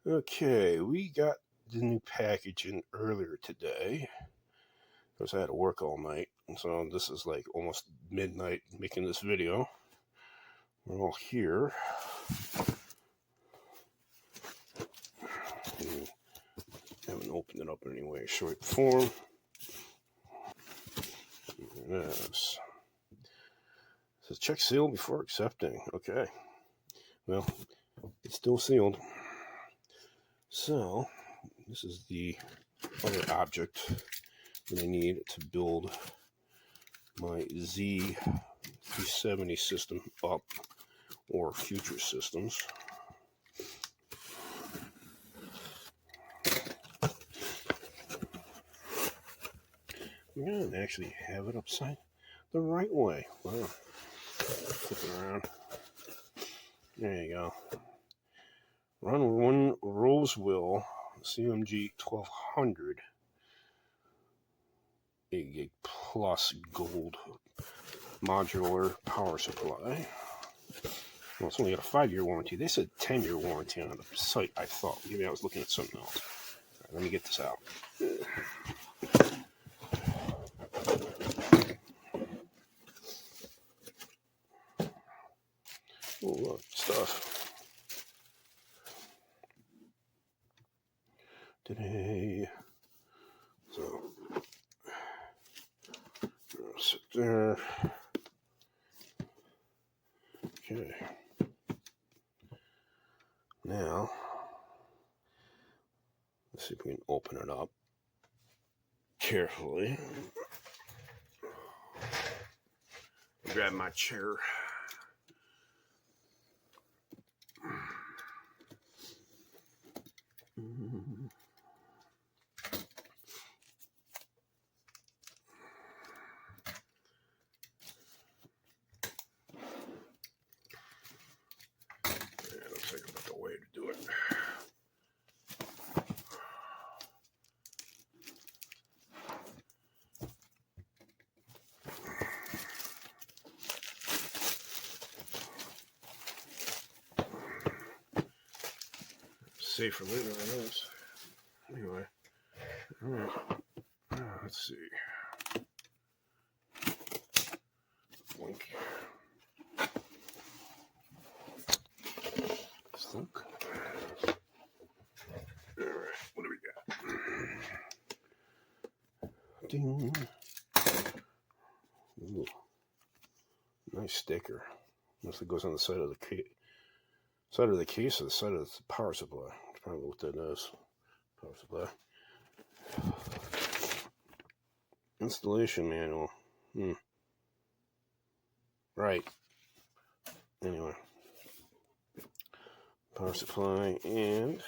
Okay, we got the new package in earlier today because I had to work all night, and so this is like almost midnight making this video. We're all here. I haven't opened it up in any way, shape, form. Yes. It says check seal before accepting. Okay. Well, it's still sealed. So, this is the other object that I need to build my Z370 system up, or future systems. I'm going to actually have it upside the right way. Wow. Flip it around. There you go. Run one Rosewill CMG 1200 8 gig plus gold modular power supply. Well, it's only got a 5-year warranty. They said 10-year warranty on the site, I thought. Maybe I was looking at something else. All right, let me get this out. Oh, look, stuff. Today. So, sit there. Okay. Now, let's see if we can open it up carefully. Grab my chair. Yeah, looks like about the way to do it. Safer later, I guess. Anyway, all right. Let's see. Blink. Let's look. All right, what do we got? Ding. Ooh. Nice sticker. Mostly goes on the side of the case. Side of the case or the side of the power supply. That's probably what that is. Power supply. Installation manual. Right. Anyway. Power supply, and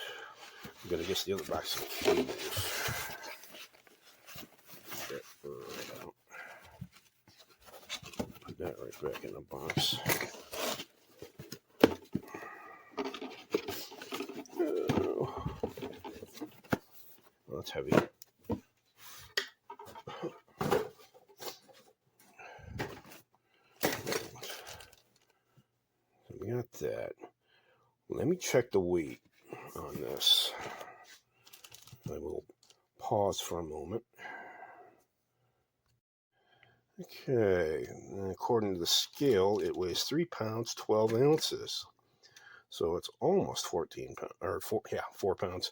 I'm gonna guess the other box of cables. Get that right out. Put that right back in the box. Oh, well, that's heavy. So we got that. Let me check the weight on this. I will pause for a moment. Okay, and according to the scale, it weighs 3 pounds, 12 ounces. So it's almost 14 pounds, or 4 pounds.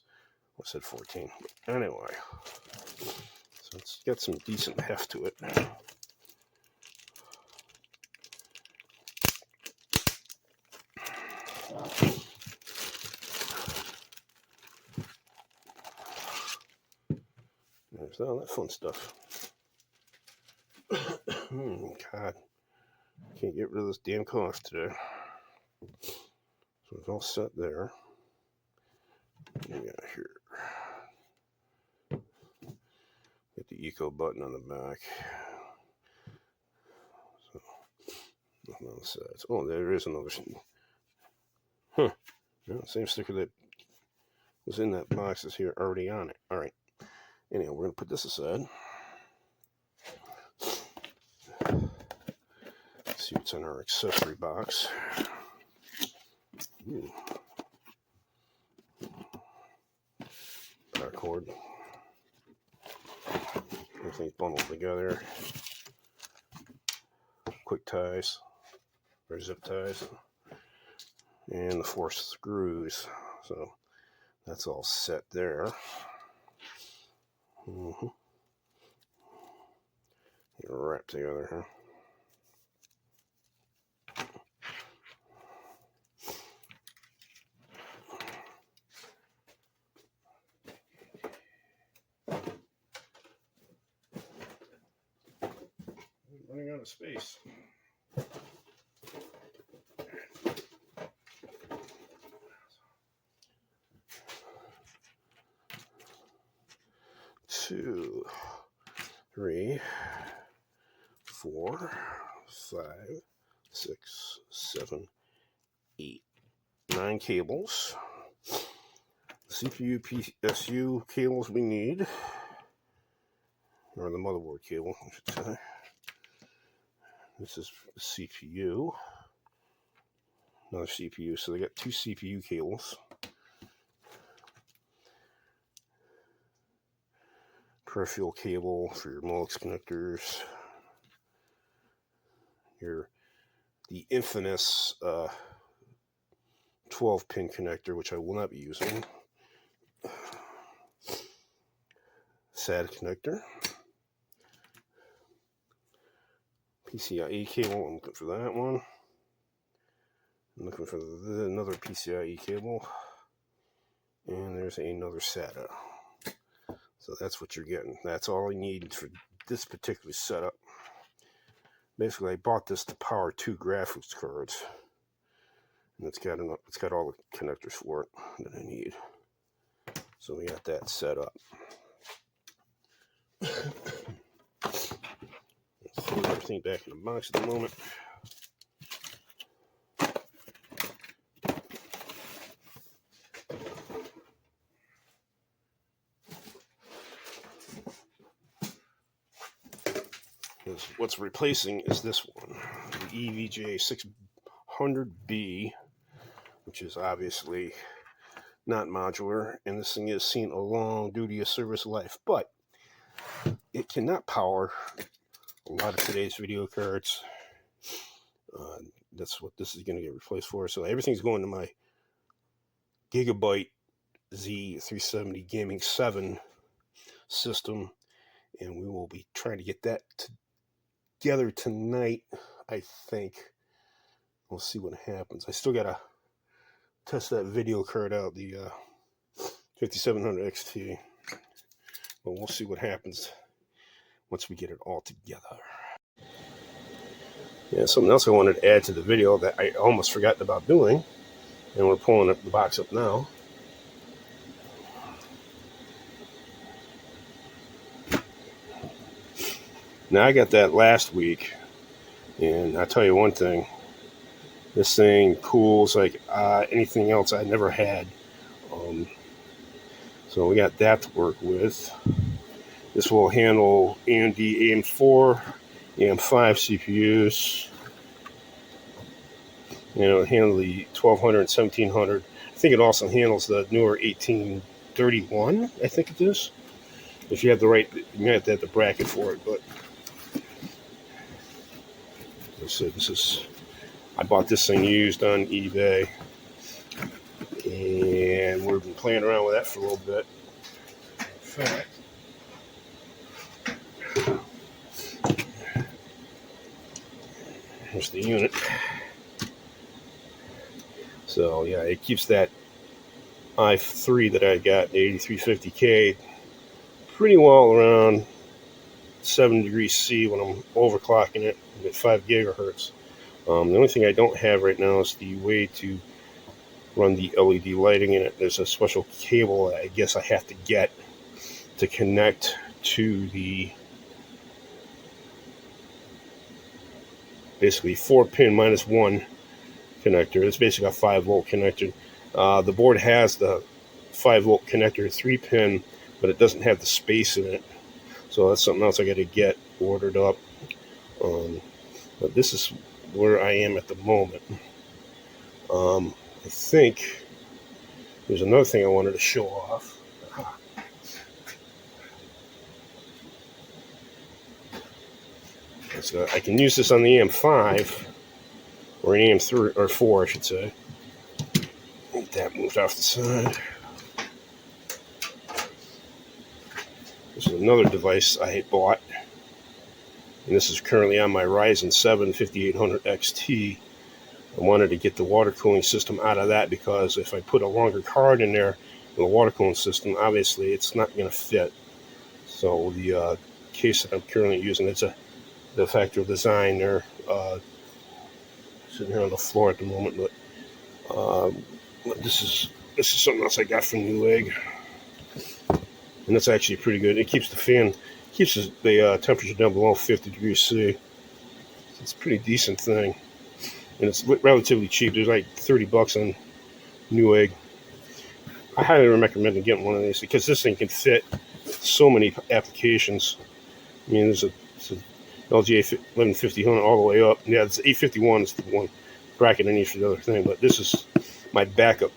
I said 14. Anyway, so it's got some decent heft to it. There's all that fun stuff. God, can't get rid of this damn cough today. So it's all set there. What do we got here? Get the eco button on the back. So nothing on the sides. Oh, there is another. Huh. No, same sticker that was in that box is here already on it. All right. Anyhow, we're gonna put this aside. See what's in our accessory box. Ooh. cord. Everything's bundled together. Quick ties, or zip ties, and the 4 screws. So that's all set there. Wrap together, huh? Running out of space. Two, 3, 4, 5, 6, 7, 8, 9 cables. CPU PSU cables we need, or the motherboard cable, I should say. This is the CPU, another CPU, so they got 2 CPU cables. Peripheral cable for your Molex connectors. The infamous 12-pin connector, which I will not be using. SATA connector. PCIe cable, I'm looking for that one. I'm looking for another PCIe cable. And there's another SATA. So that's what you're getting. That's all I need for this particular setup. Basically, I bought this to power 2 graphics cards. And it's got all the connectors for it that I need. So we got that set up. Let's put everything back in the box at the moment. What's replacing is this one, the EVJ600B, which is obviously not modular, and this thing has seen a long duty of service life, but it cannot power a lot of today's video cards. That's what this is going to get replaced for. So everything's going to my Gigabyte Z370 Gaming 7 system, and we will be trying to get that together tonight, I think. We'll see what happens. I still got to test that video card out, the 5700 XT, but we'll see what happens once we get it all together. Yeah, something else I wanted to add to the video that I almost forgot about doing, and we're pulling the box up now. Now, I got that last week, and I'll tell you one thing. This thing cools like anything else I never had. So we got that to work with. This will handle AMD AM4, AM5 CPUs. And it'll handle the 1200 and 1700. I think it also handles the newer 1831, I think it is. If you have the right, you have to have the bracket for it, but so this is, I bought this thing used on eBay, and we've been playing around with that for a little bit. In fact, here's the unit. So yeah, it keeps that i3 that I got, the 8350K, pretty well around 7 degrees C when I'm overclocking it at 5 gigahertz. The only thing I don't have right now is the way to run the LED lighting in it. There's a special cable I guess I have to get to connect to the basically 4-pin -1 connector. It's basically a 5-volt connector. The board has the 5-volt connector, 3-pin, but it doesn't have the space in it. So that's something else I got to get ordered up. But this is where I am at the moment. I think there's another thing I wanted to show off. So I can use this on the AM5 or an AM3 or 4, I should say. Get that moved off the side. This is another device I had bought, and this is currently on my Ryzen 7 5800 XT. I wanted to get the water cooling system out of that because if I put a longer card in there with a water cooling system, obviously it's not going to fit. So the case that I'm currently using, it's the factory design there, sitting here on the floor at the moment, but this is something else I got from Newegg, and that's actually pretty good. It keeps the temperature down below 50 degrees C. It's a pretty decent thing, and it's relatively cheap. There's like $30 on Newegg. I highly recommend getting one of these because this thing can fit so many applications. I mean, there's a LG 1150 all the way up. Yeah, it's 851 is the one bracket I need for the other thing, but this is my backup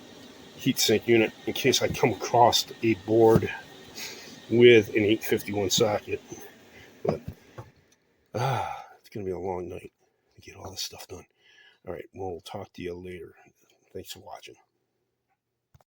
heatsink unit in case I come across a board with an 851 socket. But it's gonna be a long night to get all this stuff done. All right, we'll talk to you later. Thanks for watching.